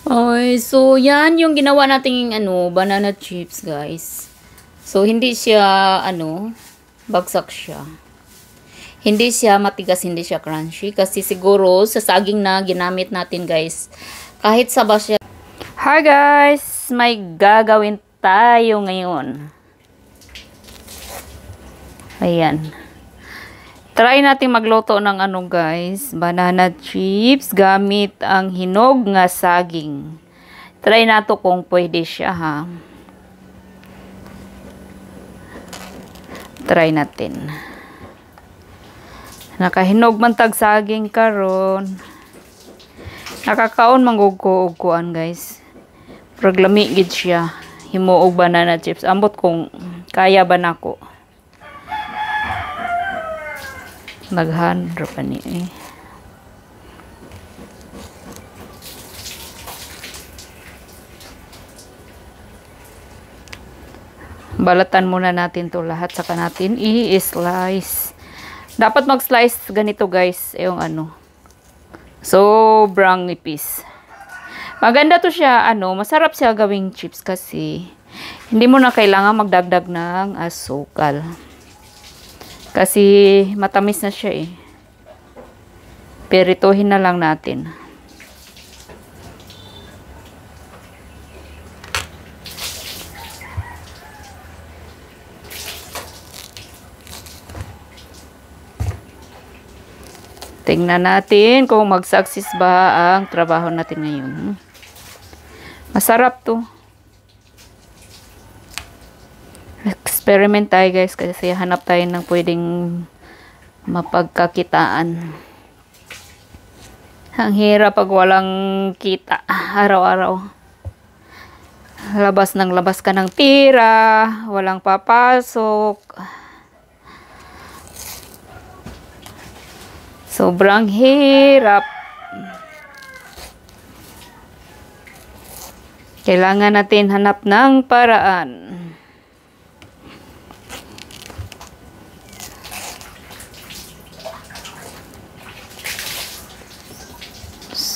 Ay, so yan yung ginawa nating banana chips, guys. So hindi siya bagsak siya. Hindi siya matigas, hindi siya crunchy kasi siguro sa saging na ginamit natin, guys. Kahit saba siya. Hi guys, may gagawin tayo ngayon. Ayan. Try natin magluto ng guys, banana chips gamit ang hinog nga saging. Try nato kung pwede siya, ha. Try natin. Nakahinog man tag saging karon. Nakakaon manggugkuan, guys. Proglami gid siya. Himuog banana chips. Ambot kung kaya ba nako. Naghandro pa ni Balatan muna natin to lahat, saka natin i-slice. Dapat mag-slice ganito, guys, yung sobrang nipis. Maganda to siya, masarap siya gawing chips kasi hindi mo na kailangan magdagdag ng asukal. Kasi matamis na siya eh. Perituhin na lang natin. Tingnan natin kung mag-success ba ang trabaho natin ngayon. Masarap to. Experiment tayo, guys, kasi hanap tayo ng pwedeng mapagkakitaan. Ang hirap pag walang kita araw-araw. Labas ng labas ka ng tira, walang papasok. Sobrang hirap. Kailangan natin hanap ng paraan.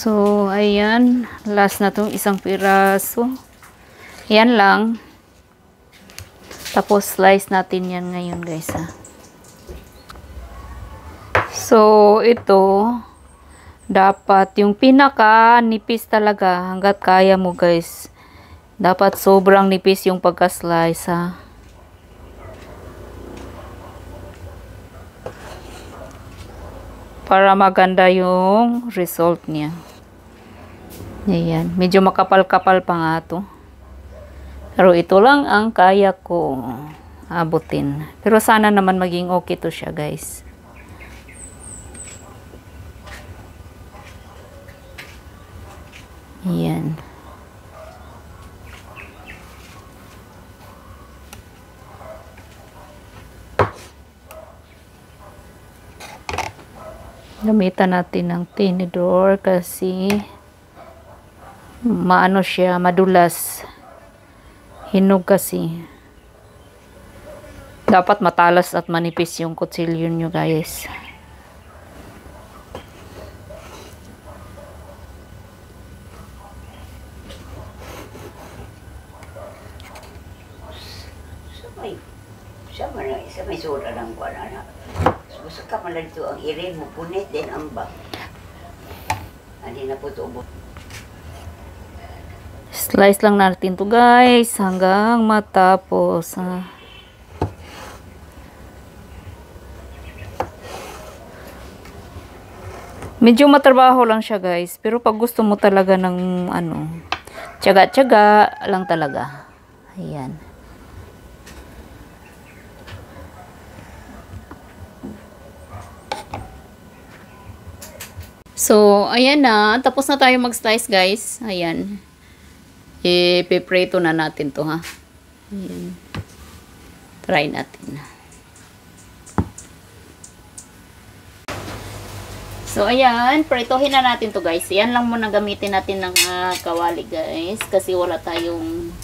So, ayan. Last na tong isang piraso. Ayan lang. Tapos, slice natin yan ngayon, guys, ha. So, ito, dapat yung pinaka nipis talaga hanggat kaya mo, guys. Dapat sobrang nipis yung pagka-slice, ha. Para maganda yung result niya. Ayan. Medyo makapal-kapal pa nga to. Pero ito lang ang kaya ko abutin. Pero sana naman maging okay to siya, guys. Ayan. Gamitan natin ng tinidor kasi maano siya, madulas. Hinog kasi. Dapat matalas at manipis yung kutsilyo nyo, guys. Sa may sura ng kuwan, anak. Gusto ka man dito ang irin mo, punit din ang bag. Hindi na po ito ubot. Slice lang natin to, guys, hanggang matapos, ha. Medyo matrabaho lang siya, guys, pero pag gusto mo talaga ng tiyaga-tiyaga lang talaga. Ayan. So, ayan na. Tapos na tayo mag-slice, guys. Ayan. I-preprito na natin to, ha. Ayan. Try natin. So, ayan. Pritohin na natin to, guys. Ayan lang muna gamitin natin ng kawali, guys. Kasi wala tayong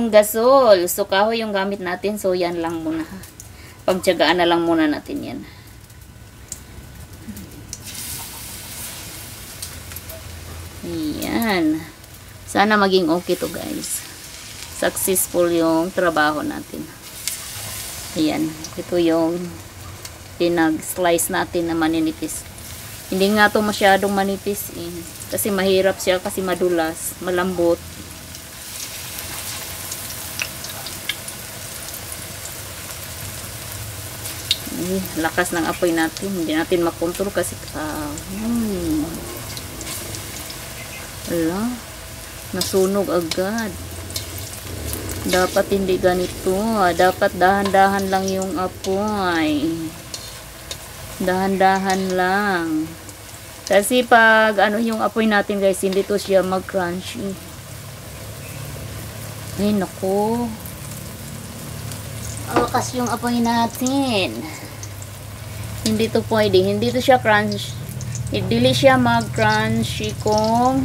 gasol. So, kahoy yung gamit natin. So, yan lang muna, ha. Pagtiyagaan na lang muna natin yan. Yan. Sana maging okay to guys. Successful yung trabaho natin. Ayan. Ito yung pinag-slice natin na maninipis. Hindi nga to masyadong manipis eh. Kasi mahirap siya kasi madulas, malambot. Lakas ng apoy natin. Hindi natin makontrol kasi wala. Nasunog agad. Dapat hindi ganito. Dapat dahan-dahan lang yung apoy. Dahan-dahan lang. Kasi pag ano yung apoy natin guys, hindi to siya mag-crunchy. Ay naku. Lakas yung apoy natin. Hindi to pwede. Hindi to siya crunch. Hindi siya mag-crunchy kung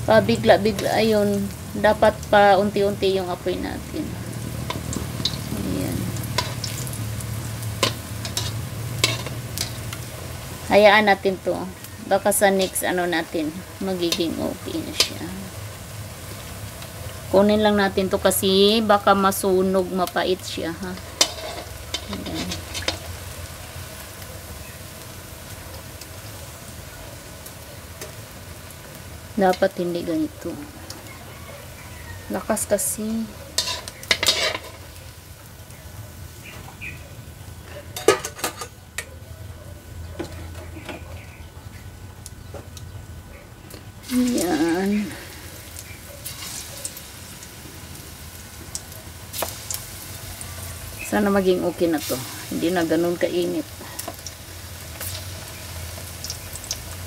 pabigla-bigla. Ayun. Dapat pa unti-unti yung apoy natin. Ayan. Hayaan natin to. Baka sa next ano natin, magiging okay na siya. Kunin lang natin to kasi baka masunog, mapait siya ha. Ayan. Dapat hindi ganito. Lakas kasi. Ayan. Sana maging okay na to. Hindi na ganun kainit.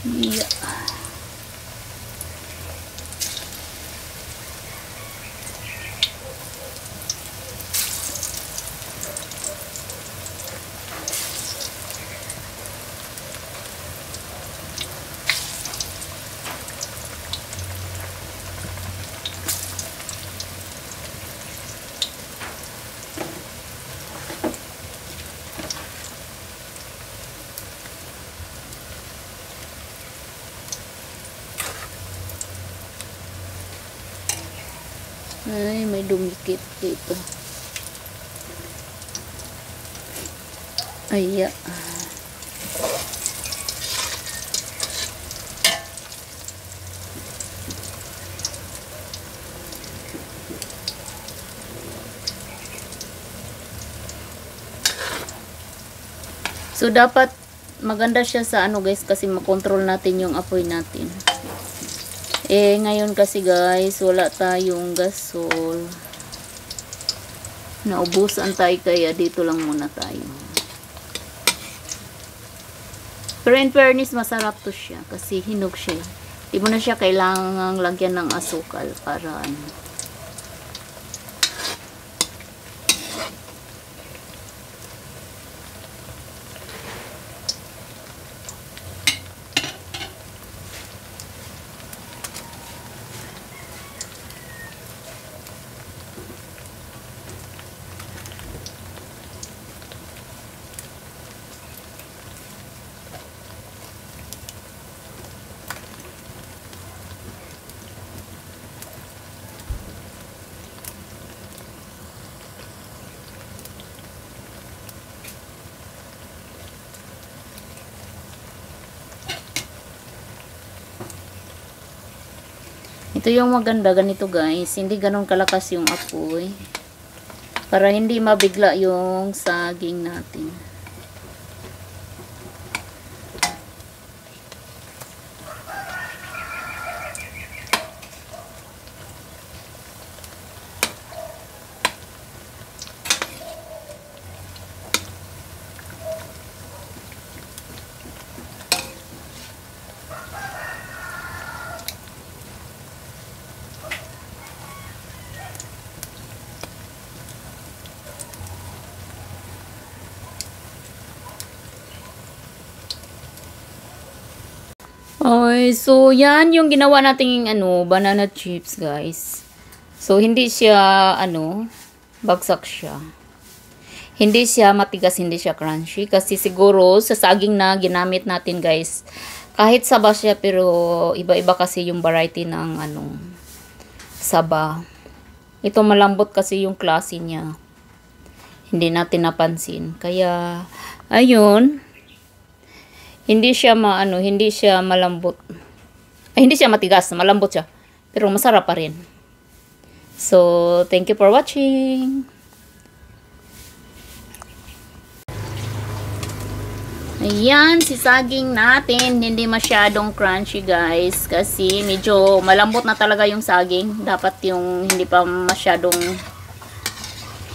Yeah. Ay, may dumikit dito. Ay, so, dapat maganda siya sa ano guys, kasi makontrol natin yung apoy natin. Eh, ngayon kasi guys, wala tayong gasol. Naubusan tayo kaya dito lang muna tayo. Pero in fairness, masarap to siya kasi hinog siya. Di mo na siya kailangang lagyan ng asukal para ano. Ito yung maganda ganito guys, hindi ganun kalakas yung apoy para hindi mabigla yung saging natin. Okay, so yan yung ginawa nating ano, banana chips, guys. So hindi siya ano, bagsak siya. Hindi siya matigas, hindi siya crunchy kasi siguro sa saging na ginamit natin, guys. Kahit saba siya, pero iba-iba kasi yung variety ng saba. Ito malambot kasi yung klase niya. Hindi natin napansin. Kaya, ayun. Hindi siya hindi siya malambot. Ay, hindi siya matigas. Malambot siya. Pero masarap pa rin. So, thank you for watching. Ayan, si saging natin. Hindi masyadong crunchy, guys. Kasi medyo malambot na talaga yung saging. Dapat yung hindi pa masyadong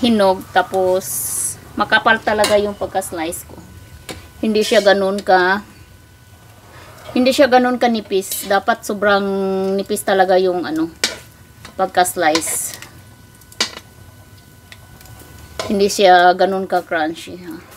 hinog. Tapos, makapal talaga yung pagka-slice ko. Hindi siya ganun ka nipis. Dapat sobrang nipis talaga yung pagka-slice. Hindi siya ganun ka crunchy, ha.